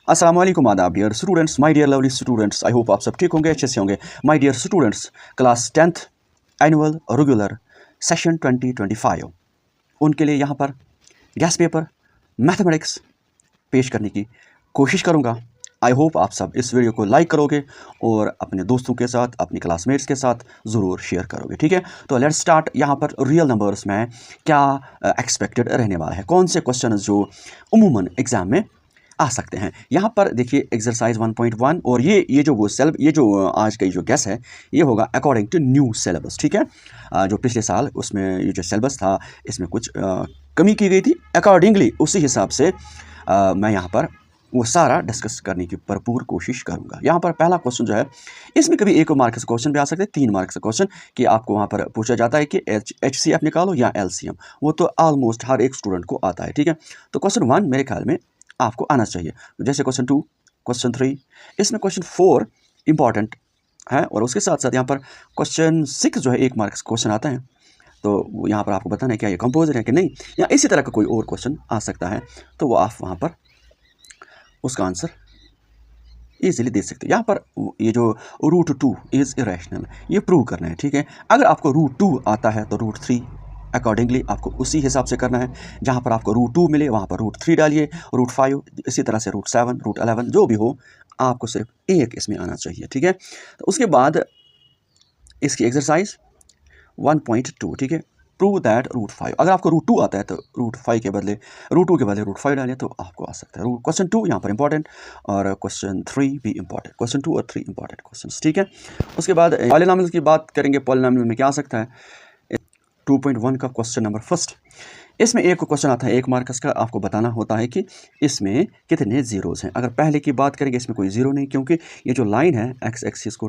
अस्सलाम वालेकुम आदाब dear students, my dear lovely students. I hope आप सब ठीक होंगे, अच्छे से होंगे। My dear students, class 10th annual regular session 2025 उनके लिए यहाँ पर गेस्ट पेपर मैथमेटिक्स पेश करने की कोशिश करूँगा। आई होप आप सब इस वीडियो को लाइक करोगे और अपने दोस्तों के साथ, अपने क्लासमेट्स के साथ ज़रूर शेयर करोगे, ठीक है। तो लेट्स स्टार्ट। यहाँ पर रियल नंबर्स में क्या एक्सपेक्टेड रहने वाला है, कौन से क्वेश्चन जो उमूमन एग्ज़ाम में आ सकते हैं। यहाँ पर देखिए एक्सरसाइज 1.1 और ये जो आज का जो गेस है ये होगा अकॉर्डिंग टू न्यू सिलेबस, ठीक है। जो पिछले साल उसमें ये जो सिलेबस था इसमें कुछ कमी की गई थी, अकॉर्डिंगली उसी हिसाब से मैं यहाँ पर वो सारा डिस्कस करने की भरपूर कोशिश करूँगा। यहाँ पर पहला क्वेश्चन जो है इसमें कभी 1 मार्क्स का क्वेश्चन भी आ सकते हैं, 3 मार्क्स का क्वेश्चन कि आपको वहाँ पर पूछा जाता है कि HCF निकालो या LCM। वो तो ऑलमोस्ट हर एक स्टूडेंट को आता है, ठीक है। तो क्वेश्चन 1 मेरे ख्याल में आपको आना चाहिए, जैसे क्वेश्चन 2, क्वेश्चन 3, इसमें क्वेश्चन 4 इंपॉर्टेंट है और उसके साथ साथ यहाँ पर क्वेश्चन 6 जो है 1 मार्क्स क्वेश्चन आता है। तो यहाँ पर आपको बताना है क्या ये कंपोजर है कि नहीं, या इसी तरह का कोई और क्वेश्चन आ सकता है, तो वो आप वहाँ पर उसका आंसर ईजिली दे सकते हैं। यहाँ पर ये जो √2 इज़ इरेशनल, ये प्रूव करना है, ठीक है। अगर आपको √2 आता है तो √3 अकॉर्डिंगली आपको उसी हिसाब से करना है। जहाँ पर आपको √2 मिले वहाँ पर √3 डालिए, √5, इसी तरह से √7, √11 जो भी हो, आपको सिर्फ एक इसमें आना चाहिए, ठीक है। तो उसके बाद इसकी एक्सरसाइज 1.2, ठीक है। प्रूव दैट √5, अगर आपको √2 आता है तो √2 के बदले √5 डालिए तो आपको आ सकता है। क्वेश्चन 2 यहाँ पर इंपॉर्टेंट और क्वेश्चन 3 भी इंपॉर्टेंट, क्वेश्चन 2 और 3 इंपॉर्टेंट क्वेश्चन, ठीक है। उसके बाद पॉलिनॉमियल की बात करेंगे। पॉलिनॉमियल में क्या आ सकता है, 2.1 का क्वेश्चन नंबर फर्स्ट, इसमें एक क्वेश्चन आता है 1 मार्क्स का। आपको बताना होता है कि इसमें कितने ज़ीरोज़ हैं। अगर पहले की बात करेंगे इसमें कोई ज़ीरो नहीं, क्योंकि ये जो लाइन है एक्स एक्सिस को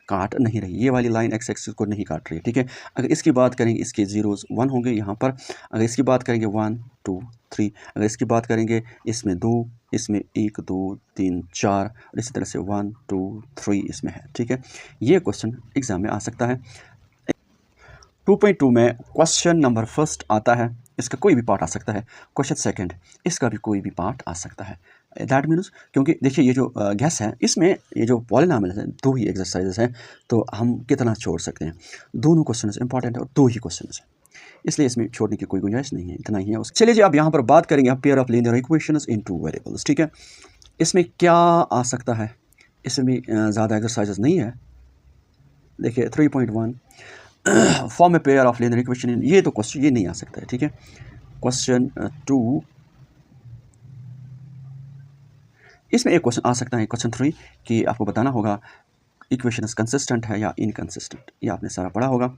काट नहीं रही, ये वाली लाइन एक्स एक्सिस को नहीं काट रही है, ठीक है। अगर इसकी बात करेंगे इसके ज़ीरोज़ 1 होंगे यहाँ पर। अगर इसकी बात करेंगे 1 2 3, अगर इसकी बात करेंगे इसमें 2, इसमें 1 2 3 4 और इसी तरह से 1 2 3 इसमें है, ठीक है। ये क्वेश्चन एग्ज़ाम में आ सकता है। 2.2 में क्वेश्चन नंबर फर्स्ट आता है, इसका कोई भी पार्ट आ सकता है। क्वेश्चन सेकंड, इसका भी कोई भी पार्ट आ सकता है। दैट मीन्स, क्योंकि देखिए ये जो गैस है इसमें ये जो पॉलिनॉमियल है 2 ही एक्सरसाइजेस हैं, तो हम कितना छोड़ सकते हैं। दोनों क्वेश्चन इंपॉर्टेंट है और 2 ही क्वेश्चन हैं, इसलिए इसमें छोड़ने की कोई गुंजाइश नहीं है, इतना ही है। चलिए जी, अब यहाँ पर बात करेंगे आप pair of linear equations in 2 variables, ठीक है। इसमें क्या आ सकता है, इसमें ज़्यादा एक्सरसाइजेस नहीं है। देखिए 3.1 form a pair of linear equation, ये तो क्वेश्चन ये नहीं आ सकता है, ठीक है। क्वेश्चन 2, इसमें एक क्वेश्चन आ सकता है क्वेश्चन 3 कि आपको बताना होगा इक्वेशन कंसिस्टेंट है या इनकंसिस्टेंट, ये आपने सारा पढ़ा होगा।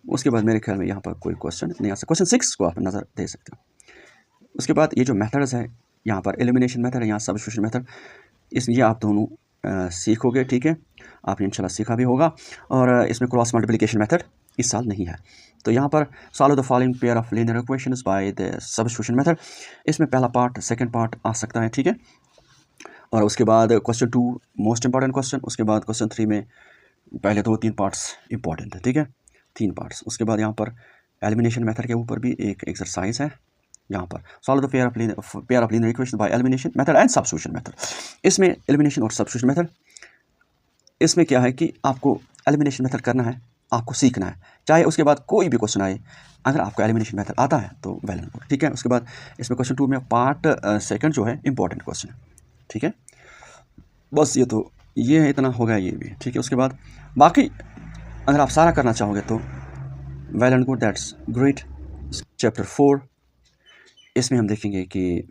उसके बाद मेरे ख्याल में यहाँ पर कोई क्वेश्चन नहीं आ सकता। क्वेश्चन 6 को आप नज़र दे सकते हो। उसके बाद ये जो मेथड्स है, यहाँ पर एलिमिनेशन मेथड है, यहाँ सब्स्टिट्यूशन मेथड, इसमें ये आप दोनों सीखोगे, ठीक है। आपने इंशाल्लाह सीखा भी होगा। और इसमें क्रॉस मल्टीप्लिकेशन मेथड इस साल नहीं है। तो यहाँ पर solve the following pair of linear equations by the substitution method, इसमें पहला पार्ट सेकंड पार्ट आ सकता है, ठीक है। और उसके बाद क्वेश्चन 2 मोस्ट इंपॉर्टेंट क्वेश्चन, उसके बाद क्वेश्चन 3 में पहले 2-3 पार्ट्स इंपॉर्टेंट है, ठीक है, 3 पार्ट्स। उसके बाद यहाँ पर एलिमिनेशन मेथड के ऊपर भी एक एक्सरसाइज है। यहाँ पर solve the pair of linear equation by elimination method and substitution method, इसमें एलिमिनेशन और सब्स्टिट्यूशन मेथड, इसमें क्या है कि आपको एलिमिनेशन मेथड करना है, आपको सीखना है, चाहे उसके बाद कोई भी क्वेश्चन आए, अगर आपको एलिमिनेशन मेथड आता है तो वेल एंड गुड, ठीक है। उसके बाद इसमें क्वेश्चन 2 में पार्ट सेकंड जो है इंपॉर्टेंट क्वेश्चन है, ठीक है। बस ये है, इतना हो गया ये भी, ठीक है। उसके बाद बाकी अगर आप सारा करना चाहोगे तो well and good, that's great. Chapter 4, इसमें हम देखेंगे कि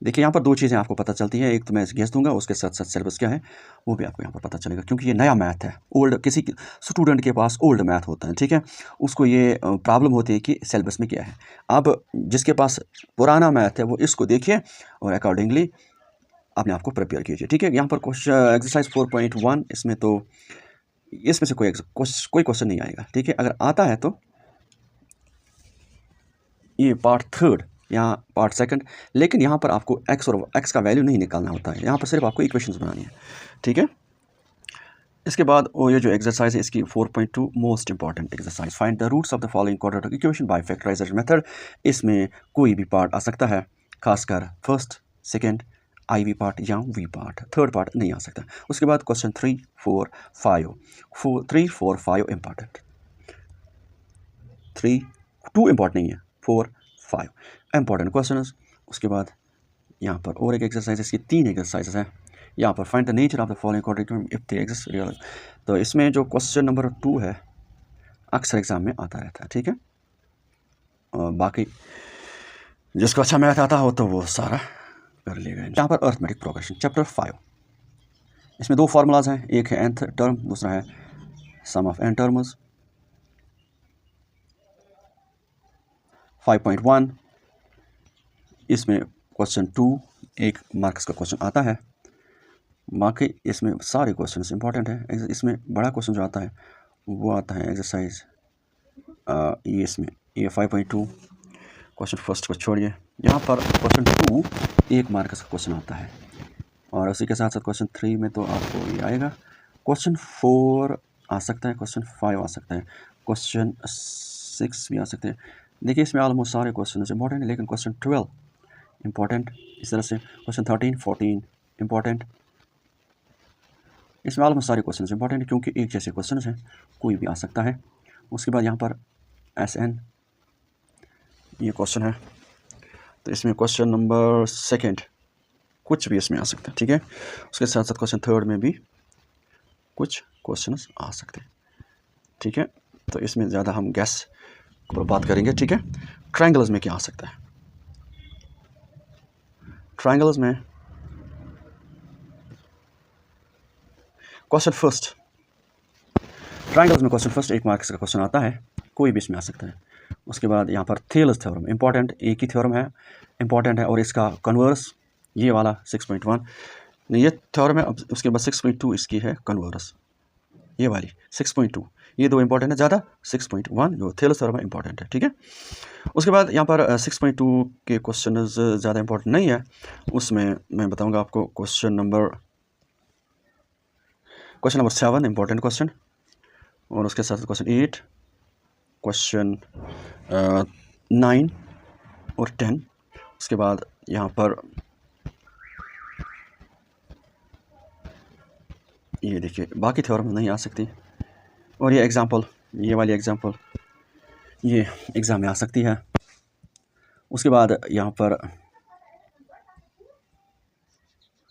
देखिए यहाँ पर 2 चीज़ें आपको पता चलती हैं। एक तो मैं गेस दूंगा, उसके साथ साथ सिलेबस क्या है वो भी आपको यहाँ पर पता चलेगा, क्योंकि ये नया मैथ है। ओल्ड किसी स्टूडेंट के पास ओल्ड मैथ होता है, ठीक है, उसको ये प्रॉब्लम होती है कि सिलेबस में क्या है। अब जिसके पास पुराना मैथ है वो इसको देखिए और अकॉर्डिंगली अपने आप को प्रिपेयर कीजिए, ठीक है। यहाँ पर क्वेश्चन एक्सरसाइज 4.1, इसमें तो इसमें से कोई क्वेश्चन नहीं आएगा, ठीक है। अगर आता है तो ये पार्ट 3 या पार्ट सेकंड, लेकिन यहाँ पर आपको एक्स और एक्स का वैल्यू नहीं निकालना होता है, यहाँ पर सिर्फ आपको इक्वेशंस बनानी है, ठीक है। इसके बाद वो ये जो एक्सरसाइज है इसकी 4.2 most important exercise, find the roots of the following quadratic equation by factorisation method, इसमें कोई भी पार्ट आ सकता है, खासकर फर्स्ट, सेकंड IV पार्ट या V पार्ट, थर्ड पार्ट नहीं आ सकता। उसके बाद क्वेश्चन 3, 4, 5, 3, 4, 5 इंपॉर्टेंट, 3, 2 इंपॉर्टेंट नहीं है, 4, 5 इंपॉर्टेंट क्वेश्चन। उसके बाद यहाँ पर और एक एक्सरसाइज, इसकी 3 एक्सरसाइजेस हैं। यहाँ पर find the nature of the following quadratic if they exist real. तो इसमें जो क्वेश्चन नंबर 2 है अक्सर एग्जाम में आता रहता है, ठीक है। और बाकी जिसको अच्छा मैथ आता हो तो वो सारा कर लेगा। यहाँ पर अर्थमेटिक प्रोग्रेशन चैप्टर 5, इसमें 2 फार्मूलाज हैं, एक है nth टर्म, दूसरा है सम ऑफ n टर्म्स। 5.1 इसमें क्वेश्चन 2 1 मार्क्स का क्वेश्चन आता है। बाकी इसमें सारे क्वेश्चन इंपॉर्टेंट हैं। इसमें बड़ा क्वेश्चन जो आता है वो आता है एक्सरसाइज ये, इसमें ये 5.2 क्वेश्चन फर्स्ट को छोड़िए। यहाँ पर क्वेश्चन 2 1 मार्क्स का क्वेश्चन आता है, और उसी के साथ साथ क्वेश्चन 3 में तो आपको ये आएगा। क्वेश्चन 4 आ सकता है, क्वेश्चन 5 आ सकता है, क्वेश्चन 6 भी आ सकते हैं। देखिए इसमें ऑलमोस्ट सारे क्वेश्चन इंपॉर्टेंट है, लेकिन क्वेश्चन 12 इंपॉर्टेंट, इस तरह से क्वेश्चन 13, 14 इंपॉर्टेंट। इसमें ऑलमोस्ट सारे क्वेश्चन इंपॉर्टेंट है, क्योंकि एक जैसे क्वेश्चन हैं, कोई भी आ सकता है। उसके बाद यहाँ पर SN ये क्वेश्चन है, तो इसमें क्वेश्चन नंबर 2 कुछ भी इसमें आ सकता है, ठीक है। उसके साथ साथ क्वेश्चन 3 में भी कुछ क्वेश्चंस आ सकते हैं, ठीक है। तो इसमें ज़्यादा हम गैस पर बात करेंगे, ठीक है। ट्रायंगल्स में क्या आ सकता है? ट्रायंगल्स में क्वेश्चन फर्स्ट, ट्रायंगल्स में क्वेश्चन फर्स्ट 1 मार्क्स का क्वेश्चन आता है, कोई भी इसमें आ सकता है। उसके बाद यहाँ पर थेलस थ्योरम इंपॉर्टेंट, एक ही थ्योरम है, इंपॉर्टेंट है, और इसका कन्वर्स ये वाला 6.1 नहीं, ये थ्योरम है। अब उसके बाद 6.2 इसकी है कन्वर्स, ये वाली 6.2, ये 2 इंपॉर्टेंट है ज़्यादा। 6.1 जो थेलस थ्योरम है इंपॉर्टेंट है, ठीक है। उसके बाद यहाँ पर 6.2 के क्वेश्चन ज़्यादा इंपॉर्टेंट नहीं है, उसमें मैं बताऊँगा आपको क्वेश्चन नंबर 7 इंपॉर्टेंट क्वेश्चन, और उसके साथ क्वेश्चन 8, क्वेश्चन 9 और 10। उसके बाद यहाँ पर ये देखिए बाकी थ्योरम नहीं आ सकती, और ये एग्जांपल, ये वाली एग्जांपल ये एग्ज़ाम में आ सकती है। उसके बाद यहाँ पर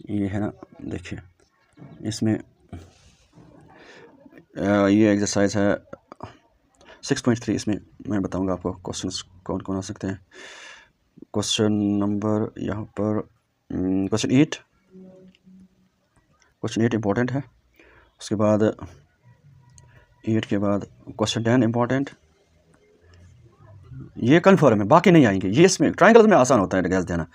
ये है ना, देखिए इसमें ये एक्सरसाइज है 6.3, इसमें मैं बताऊंगा आपको क्वेश्चंस कौन कौन आ सकते हैं। क्वेश्चन नंबर यहाँ पर क्वेश्चन 8 इंपॉर्टेंट है। उसके बाद 8 के बाद क्वेश्चन 10 इंपॉर्टेंट, ये कन्फर्म है, बाकी नहीं आएंगे। ये इसमें ट्रायंगल्स में आसान होता है गैस देना,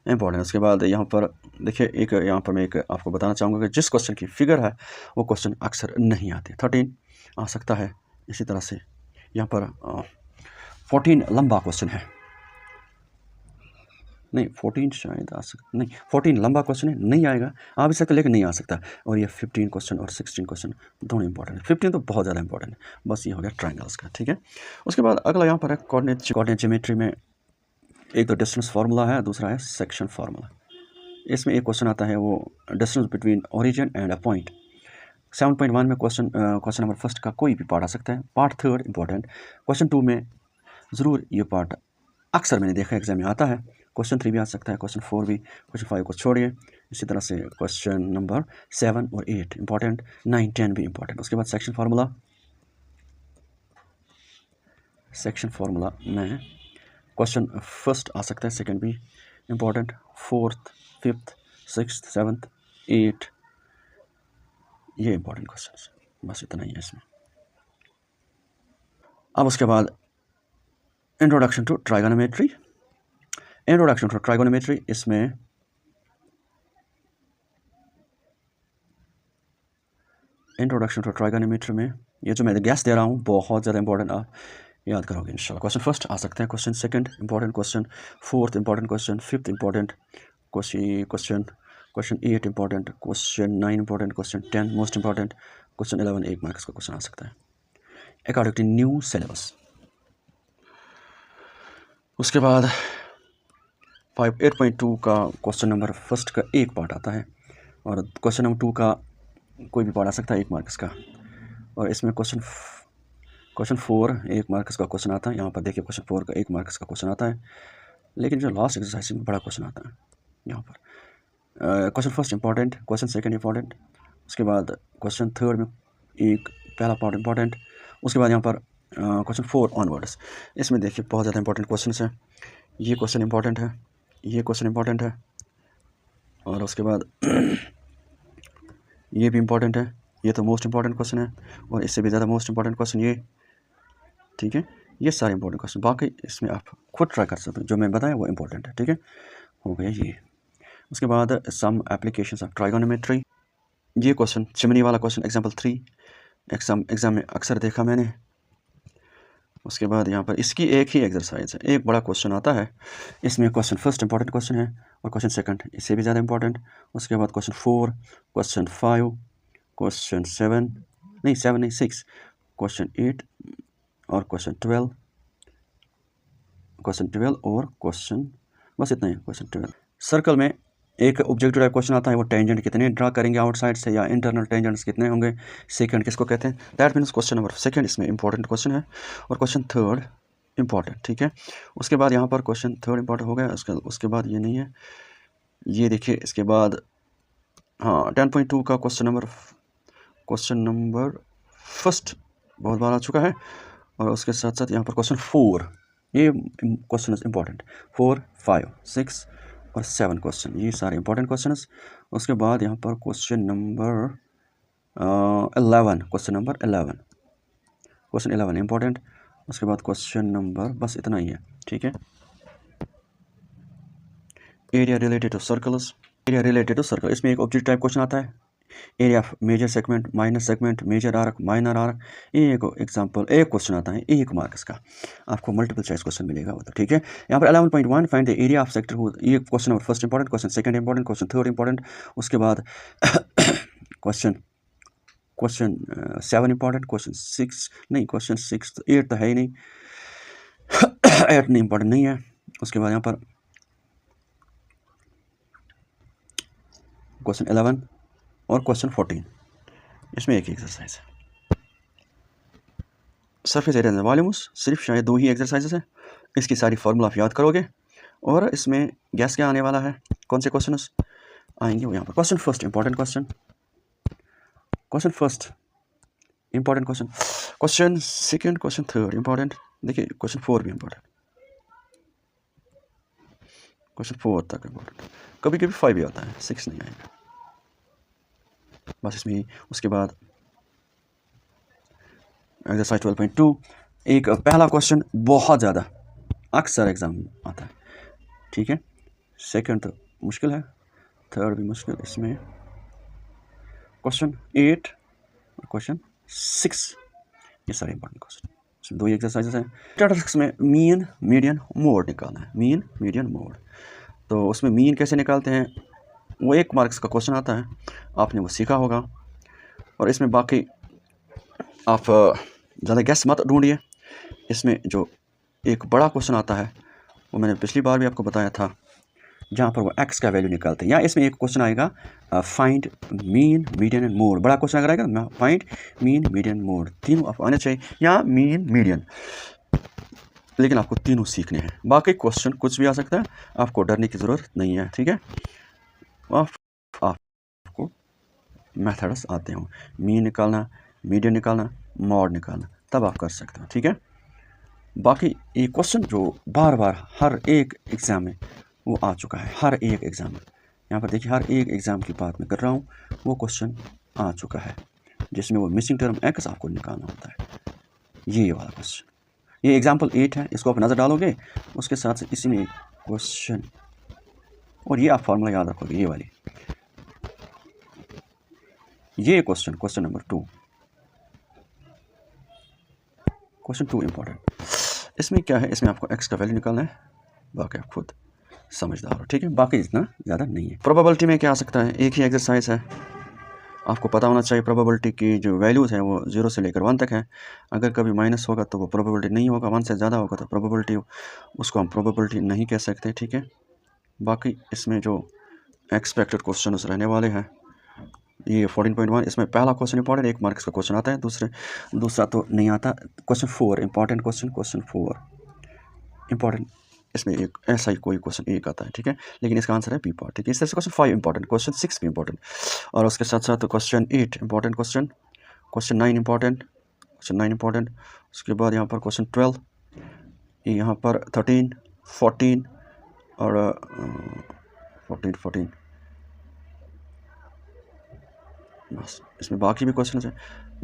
इंपॉर्टेंट। उसके बाद यहाँ पर देखिए एक, यहाँ पर मैं एक आपको बताना चाहूँगा कि जिस क्वेश्चन की फिगर है वो क्वेश्चन अक्सर नहीं आते। 13 आ सकता है, इसी तरह से यहाँ पर 14 लंबा क्वेश्चन है, नहीं 14 शायद आ सकता, नहीं 14 लंबा क्वेश्चन है, नहीं आएगा, आ भी सकता लेकिन नहीं आ सकता। और ये 15 क्वेश्चन और 16 क्वेश्चन दोनों इंपॉर्टेंट है। 15 तो बहुत ज़्यादा इंपॉर्टेंट है, बस ये हो गया ट्रायंगल्स का, ठीक है। उसके बाद अगला यहाँ पर है कोऑर्डिनेट ज्योमेट्री में, एक तो डिस्टेंस फार्मूला है, दूसरा है सेक्शन फार्मूला। इसमें एक क्वेश्चन आता है वो distance between origin and a point. 7.1 में क्वेश्चन नंबर फर्स्ट का कोई भी पार्ट आ सकता है। पार्ट 3 इंपॉर्टेंट, क्वेश्चन 2 में ज़रूर ये पार्ट अक्सर मैंने देखा एग्जाम में आता है। क्वेश्चन 3 भी आ सकता है, क्वेश्चन 4 भी, क्वेश्चन 5 को छोड़िए। इसी तरह से क्वेश्चन नंबर 7 और 8 इंपॉर्टेंट, 9, 10 भी इंपॉर्टेंट। उसके बाद सेक्शन फार्मूला में क्वेश्चन फर्स्ट आ सकता है, सेकंड भी important, 4th, 5th, 6th, 7th, 8 ये इंपॉर्टेंट क्वेश्चन, बस इतना ही है इसमें। अब उसके बाद इंट्रोडक्शन टू ट्राइगोनोमेट्री। इसमें इंट्रोडक्शन टू ट्राइगोनोमेट्री में ये जो मैं गैस दे रहा हूँ बहुत ज़्यादा इंपॉर्टेंट, आप याद करोगे इंशाल्लाह। क्वेश्चन फर्स्ट आ सकते हैं, question second important, question 4th important, question 5th important, question 8 important, question 9 important, question 10 most important, question 11 1 marks का क्वेश्चन आ सकता है अकॉर्डिंग टू न्यू सिलेबस। उसके बाद 8.2 का क्वेश्चन नंबर फर्स्ट का एक पार्ट आता है और क्वेश्चन नंबर 2 का कोई भी पार्ट आ सकता है 1 मार्क्स का। और इसमें क्वेश्चन 4 1 मार्क्स का क्वेश्चन आता है। यहाँ पर देखिए क्वेश्चन 4 का 1 मार्क्स का क्वेश्चन आता है, लेकिन जो लास्ट एक्सरसाइज में बड़ा क्वेश्चन आता है यहाँ पर। Question first important, question second important, उसके बाद क्वेश्चन थर्ड में एक पहला पार्ट इंपॉर्टेंट, उसके बाद यहाँ पर क्वेश्चन 4 ऑनवर्ड्स। इसमें देखिए बहुत ज़्यादा इंपॉर्टेंट क्वेश्चन है। ये क्वेश्चन इंपॉर्टेंट है, ये क्वेश्चन इंपॉर्टेंट है, और उसके बाद ये भी इंपॉर्टेंट है। ये तो मोस्ट इंपॉर्टेंट क्वेश्चन है, और इससे भी ज़्यादा मोस्ट इंपॉर्टेंट क्वेश्चन ये, ठीक है। ये सारे इंपॉर्टेंट क्वेश्चन, बाकी इसमें आप खुद ट्राई कर सकते हो, जो मैं बताया वो इंपॉर्टेंट है, ठीक है। हो गया ये। उसके बाद सम एप्लीकेशंस ऑफ ट्राइगोनोमेट्री, ये क्वेश्चन चिमनी वाला क्वेश्चन एग्जाम्पल 3 एग्ज़ाम में अक्सर देखा मैंने। उसके बाद यहाँ पर इसकी एक ही एक्सरसाइज है, एक बड़ा क्वेश्चन आता है। इसमें क्वेश्चन फर्स्ट इंपॉर्टेंट क्वेश्चन है और क्वेश्चन सेकंड इससे भी ज़्यादा इंपॉर्टेंट। उसके बाद क्वेश्चन 4, क्वेश्चन 5, क्वेश्चन 6, क्वेश्चन 8 और क्वेश्चन 12 और क्वेश्चन, बस इतना ही क्वेश्चन 12। सर्कल में एक ऑब्जेक्टिव टाइप क्वेश्चन आता है, वो टेंजेंट कितने ड्रा करेंगे आउटसाइड से, या इंटरनल टेंजेंट्स कितने होंगे, सेकंड किसको कहते हैं, that means question number second इसमें इंपॉर्टेंट क्वेश्चन है, और क्वेश्चन थर्ड इंपॉर्टेंट, ठीक है। उसके बाद यहाँ पर क्वेश्चन थर्ड इंपॉर्टेंट हो गया। उसके बाद ये नहीं है, ये देखिए। इसके बाद हाँ 10.2 का क्वेश्चन नंबर फर्स्ट बहुत बार आ चुका है, और उसके साथ साथ यहाँ पर क्वेश्चन 4, ये क्वेश्चन इंपॉर्टेंट, 4, 5, 6 और 7 क्वेश्चन, ये सारे इंपॉर्टेंट क्वेश्चन। उसके बाद यहाँ पर क्वेश्चन नंबर 11 इंपॉर्टेंट। उसके बाद क्वेश्चन नंबर, बस इतना ही है, ठीक है। एरिया रिलेटेड टू सर्कल्स, इसमें एक ऑब्जेक्ट टाइप क्वेश्चन आता है। Area of major segment, minor segment, major arc, minor arc, एक एग्जांपल, एक क्वेश्चन आता है 1 मार्क्स का, आपको मल्टीपल चॉइस क्वेश्चन मिलेगा वो तो, ठीक है। यहाँ पर 11.1 find the area of sector, ये question number first important, question second important, question third important. उसके बाद क्वेश्चन 7 इंपॉर्टेंट, क्वेश्चन 6 तो 8 तो है ही नहीं 8 नहीं इंपॉर्टेंट नहीं है। उसके बाद यहाँ पर क्वेश्चन 11 और क्वेश्चन 14, इसमें एक ही एक्सरसाइज है। सरफेस एरिया एंड वॉल्यूम्स, सिर्फ शायद 2 ही एक्सरसाइजेस है। इसकी सारी फार्मूला आप याद करोगे, और इसमें गैस क्या आने वाला है, कौन से क्वेश्चन आएंगे वो यहाँ पर। Question first important question, question second, question third important. देखिए क्वेश्चन 4 भी इंपॉर्टेंट, क्वेश्चन 4 तक इंपॉर्टेंट, कभी कभी 5 भी आता है, 6 नहीं आएगा, बस इसमें। उसके बाद एक्सरसाइज 12.2, एक पहला क्वेश्चन बहुत ज़्यादा अक्सर एग्जाम में आता है, ठीक है। सेकंड तो मुश्किल है, थर्ड भी मुश्किल। इसमें क्वेश्चन 8 और क्वेश्चन 6, ये सारे इंपॉर्टेंट क्वेश्चन। इसमें 2 ही एक्सरसाइजेस हैं। स्टैटिस्टिक्स में मीन, मीडियन, मोड निकालना है, मीन, मीडियन, मोड। तो उसमें मीन कैसे निकालते हैं, वो 1 मार्क्स का क्वेश्चन आता है, आपने वो सीखा होगा। और इसमें बाकी आप ज़्यादा गैस मत ढूंढिए। इसमें जो एक बड़ा क्वेश्चन आता है, वो मैंने पिछली बार भी आपको बताया था, जहाँ पर वो एक्स का वैल्यू निकालते हैं। या इसमें एक क्वेश्चन आएगा find mean, median and mode, बड़ा क्वेश्चन अगर आएगा फाइंड मीन, मीडियन, मोड, तीनों आपको आने चाहिए, या मीन, मीडियन, लेकिन आपको तीनों सीखने हैं। बाकी क्वेश्चन कुछ भी आ सकता है, आपको डरने की ज़रूरत नहीं है, ठीक है। आपको मेथड्स आते हो, मीन निकालना, मीडियन निकालना, मॉड निकालना, तब आप कर सकते हो, ठीक है। बाकी ये क्वेश्चन जो बार बार हर एक एग्ज़ाम में वो आ चुका है, हर एक एग्ज़ाम में, यहाँ पर देखिए हर एक एग्ज़ाम की बात मैं कर रहा हूँ, वो क्वेश्चन आ चुका है, जिसमें वो मिसिंग टर्म एक्स आपको निकालना होता है, ये वाला क्वेश्चन। ये एग्जाम्पल 8 है, इसको आप नज़र डालोगे, उसके साथ साथ इसी में क्वेश्चन, और ये आप फार्मूला याद रखोगे, ये वाली, ये क्वेश्चन नंबर 2, क्वेश्चन 2 इंपॉर्टेंट। इसमें क्या है, इसमें आपको एक्स का वैल्यू निकालना है, बाकी आप खुद समझदार हो, ठीक है। बाकी इतना ज़्यादा नहीं है। प्रोबेबिलिटी में क्या आ सकता है, एक ही एक्सरसाइज है, आपको पता होना चाहिए प्रोबेबिलिटी की जो वैल्यूज़ हैं वो 0 से लेकर 1 तक है। अगर कभी माइनस होगा तो वो प्रोबेबिलिटी नहीं होगा, 1 से ज़्यादा होगा तो प्रोबेबिलिटी, उसको हम प्रोबेबिलिटी नहीं कह सकते, ठीक है। बाकी इसमें जो एक्सपेक्टेड क्वेश्चन रहने वाले हैं ये 14.1, इसमें पहला क्वेश्चन इंपॉर्टेंट 1 मार्क्स का क्वेश्चन आता है, दूसरा तो नहीं आता। क्वेश्चन 4 इंपॉर्टेंट क्वेश्चन 4 इंपॉर्टेंट, इसमें एक ऐसा ही कोई क्वेश्चन एक आता है, ठीक है, लेकिन इसका आंसर है बी पार्ट, ठीक है। इस तरह से क्वेश्चन 5 इंपॉर्टेंट, क्वेश्चन 6 भी इंपॉर्टेंट, और उसके साथ साथ क्वेश्चन 8 इंपॉर्टेंट क्वेश्चन 9 इंपॉर्टेंट, उसके बाद यहाँ पर क्वेश्चन 12, यहाँ पर 13, 14 और 14 बस। इसमें बाकी भी क्वेश्चन हैं,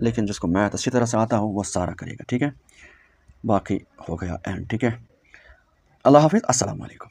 लेकिन जिसको मैथ अच्छी तरह से आता हो वो सारा करेगा, ठीक है। बाकी हो गया एंड, ठीक है। अल्लाह हाफिज़, अस्सलाम वालेकुम।